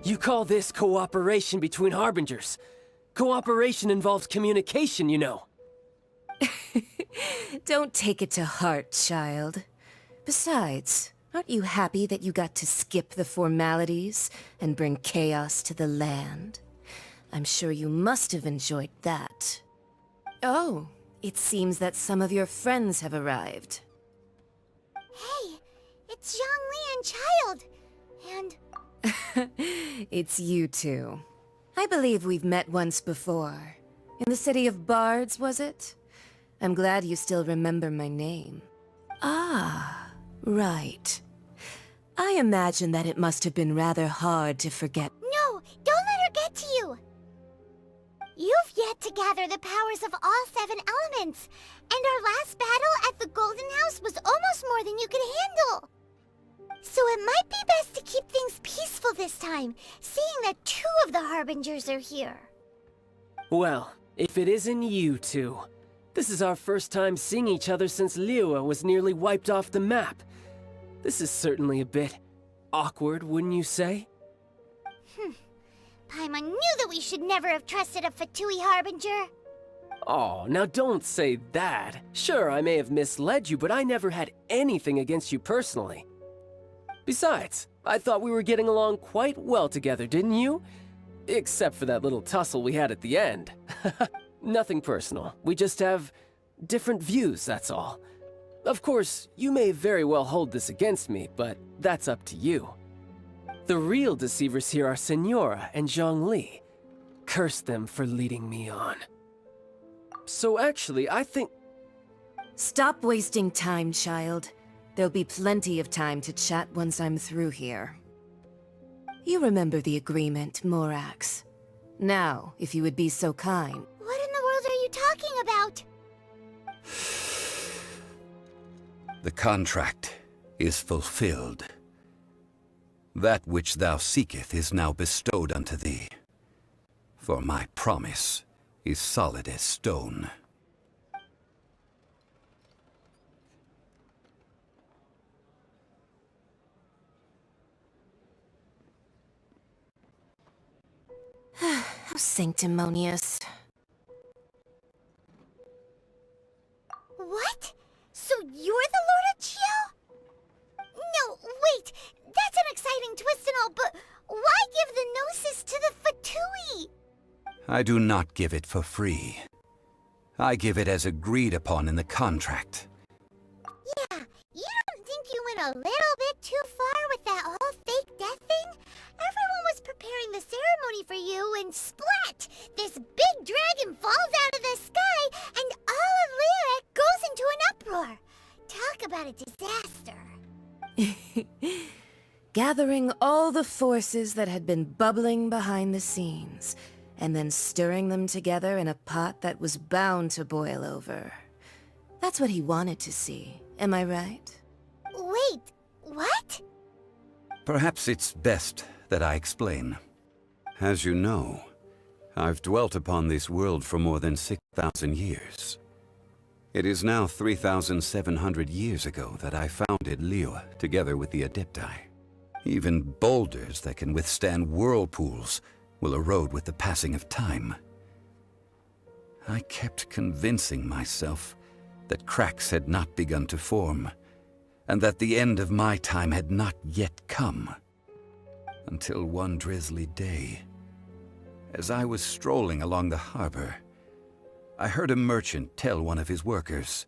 You call this cooperation between Harbingers. Cooperation involves communication, you know. Don't take it to heart, child. Besides, aren't you happy that you got to skip the formalities and bring chaos to the land? I'm sure you must have enjoyed that. Oh, it seems that some of your friends have arrived. Hey, it's Zhongli and Child. And... It's you two. I believe we've met once before. In the city of Bards, was it? I'm glad you still remember my name. Ah, right. I imagine that it must have been rather hard to forget. No, don't let her get to you! You've yet to gather the powers of all 7 elements, and our last battle at the Golden House was almost more than you could handle. So it might be best to keep things peaceful this time, seeing that 2 of the Harbingers are here. Well, if it isn't you two. This is our first time seeing each other since Liyue was nearly wiped off the map. This is certainly a bit awkward, wouldn't you say? Paimon knew that we should never have trusted a Fatui Harbinger. Oh, now don't say that. Sure, I may have misled you, but I never had anything against you personally. Besides, I thought we were getting along quite well together, didn't you? Except for that little tussle we had at the end. Nothing personal. We just have different views, that's all. Of course, you may very well hold this against me, but that's up to you. The real deceivers here are Senora and Zhongli. Curse them for leading me on. So actually, I think... Stop wasting time, child. There'll be plenty of time to chat once I'm through here. You remember the agreement, Morax. Now, if you would be so kind. What in the world are you talking about? The contract is fulfilled. That which thou seeketh is now bestowed unto thee. For my promise is solid as stone. How sanctimonious. What? So you're the Lord of Chiel? No, wait! That's an exciting twist and all, but why give the gnosis to the Fatui? I do not give it for free. I give it as agreed upon in the contract. Yeah, you don't think you went a little bit too far with that whole fake death thing? Everyone was preparing the ceremony for you, and splat! This big dragon falls out of the sky, and all of Liyue goes into an uproar. Talk about a disaster. Gathering all the forces that had been bubbling behind the scenes, and then stirring them together in a pot that was bound to boil over. That's what he wanted to see, am I right? Wait, what? Perhaps it's best that I explain. As you know, I've dwelt upon this world for more than 6,000 years. It is now 3,700 years ago that I founded Liyue together with the Adepti. Even boulders that can withstand whirlpools will erode with the passing of time. I kept convincing myself that cracks had not begun to form, and that the end of my time had not yet come. Until one drizzly day, as I was strolling along the harbor, I heard a merchant tell one of his workers,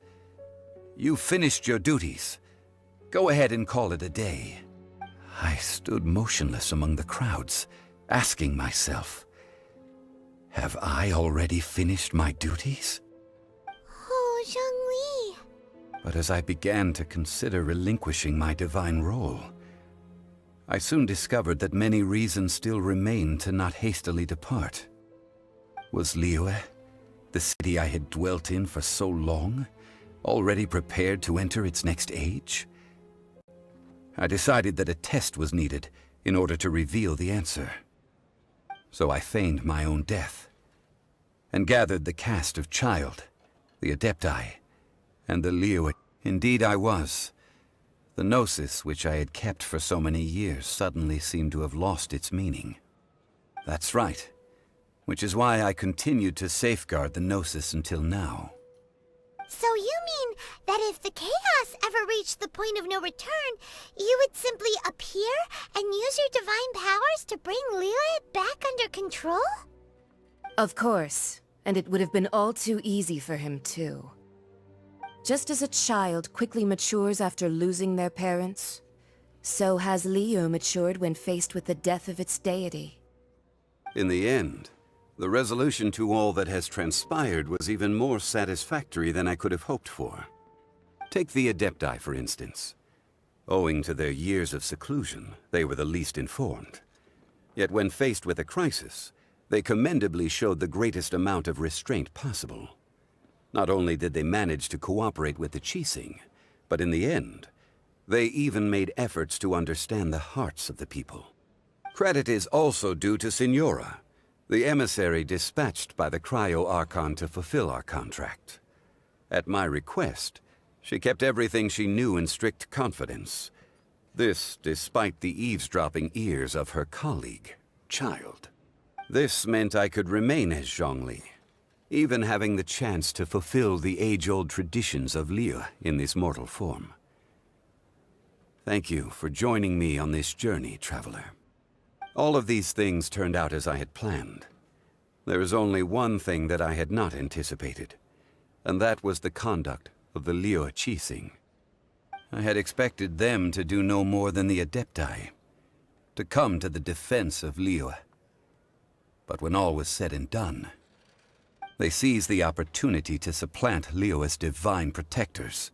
"You finished your duties. Go ahead and call it a day." I stood motionless among the crowds, asking myself, have I already finished my duties? Oh, Zhongli. But as I began to consider relinquishing my divine role, I soon discovered that many reasons still remained to not hastily depart. Was Liyue, the city I had dwelt in for so long, already prepared to enter its next age? I decided that a test was needed in order to reveal the answer. So I feigned my own death, and gathered the cast of Child, the Adepti, and the Liyue. Indeed I was. The gnosis which I had kept for so many years suddenly seemed to have lost its meaning. That's right. Which is why I continued to safeguard the gnosis until now. So you mean that if the chaos ever reached the point of no return, you would simply appear and use your divine powers to bring Lilith back under control? Of course, and it would have been all too easy for him too. Just as a child quickly matures after losing their parents, so has Liyue matured when faced with the death of its deity. In the end, the resolution to all that has transpired was even more satisfactory than I could have hoped for. Take the Adepti, for instance. Owing to their years of seclusion, they were the least informed. Yet when faced with a crisis, they commendably showed the greatest amount of restraint possible. Not only did they manage to cooperate with the Qixing, but in the end, they even made efforts to understand the hearts of the people. Credit is also due to Signora, the emissary dispatched by the Cryo-Archon to fulfill our contract. At my request, she kept everything she knew in strict confidence. This despite the eavesdropping ears of her colleague, Child. This meant I could remain as Zhongli, even having the chance to fulfill the age-old traditions of Liyue in this mortal form. Thank you for joining me on this journey, Traveler. All of these things turned out as I had planned. There is only one thing that I had not anticipated, and that was the conduct of the Liyue Qixing. I had expected them to do no more than the Adepti, to come to the defense of Liyue. But when all was said and done, they seized the opportunity to supplant Liyue's divine protectors,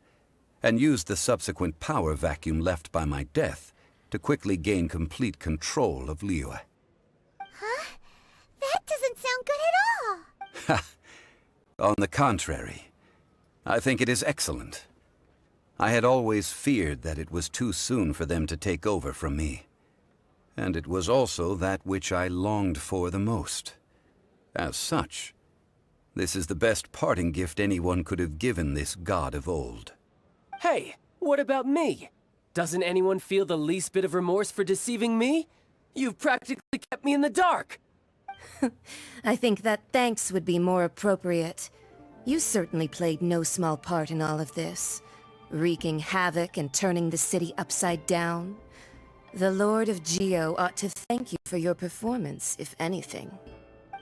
and used the subsequent power vacuum left by my death to quickly gain complete control of Liyue. Huh? That doesn't sound good at all. Ha! On the contrary, I think it is excellent. I had always feared that it was too soon for them to take over from me. And it was also that which I longed for the most. As such, this is the best parting gift anyone could have given this god of old. Hey, what about me? Doesn't anyone feel the least bit of remorse for deceiving me? You've practically kept me in the dark. I think that thanks would be more appropriate. You certainly played no small part in all of this, wreaking havoc and turning the city upside down. The Lord of Geo ought to thank you for your performance, if anything.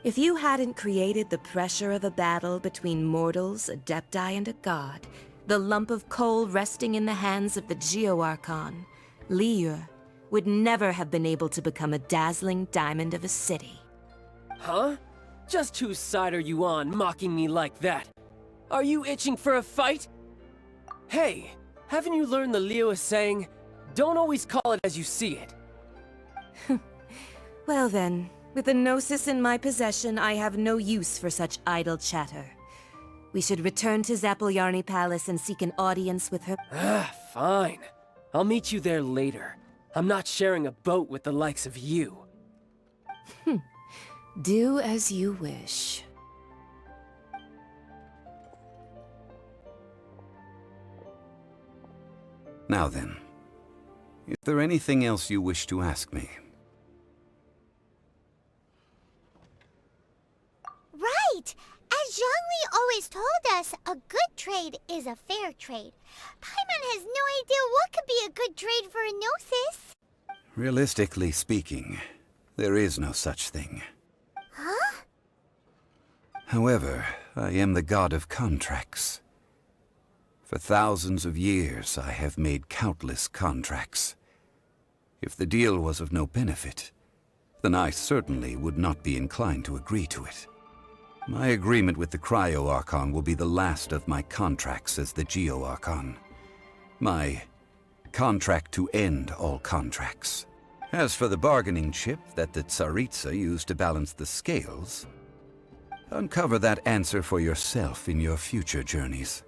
If you hadn't created the pressure of a battle between mortals, Adepti, and a god, the lump of coal resting in the hands of the Geo-Archon, Liyue, would never have been able to become a dazzling diamond of a city. Huh? Just whose side are you on, mocking me like that? Are you itching for a fight? Hey, haven't you learned the Liyue saying, don't always call it as you see it? Well then, with the gnosis in my possession, I have no use for such idle chatter. We should return to Zapoljarny Palace and seek an audience with her. Fine. I'll meet you there later. I'm not sharing a boat with the likes of you. Do as you wish. Now then, is there anything else you wish to ask me? Right! As Zhongli always told us, a good trade is a fair trade. Paimon has no idea what could be a good trade for a gnosis. Realistically speaking, there is no such thing. Huh? However, I am the god of contracts. For thousands of years, I have made countless contracts. If the deal was of no benefit, then I certainly would not be inclined to agree to it. My agreement with the Cryo-Archon will be the last of my contracts as the Geo-Archon. My contract to end all contracts. As for the bargaining chip that the Tsaritsa used to balance the scales, uncover that answer for yourself in your future journeys.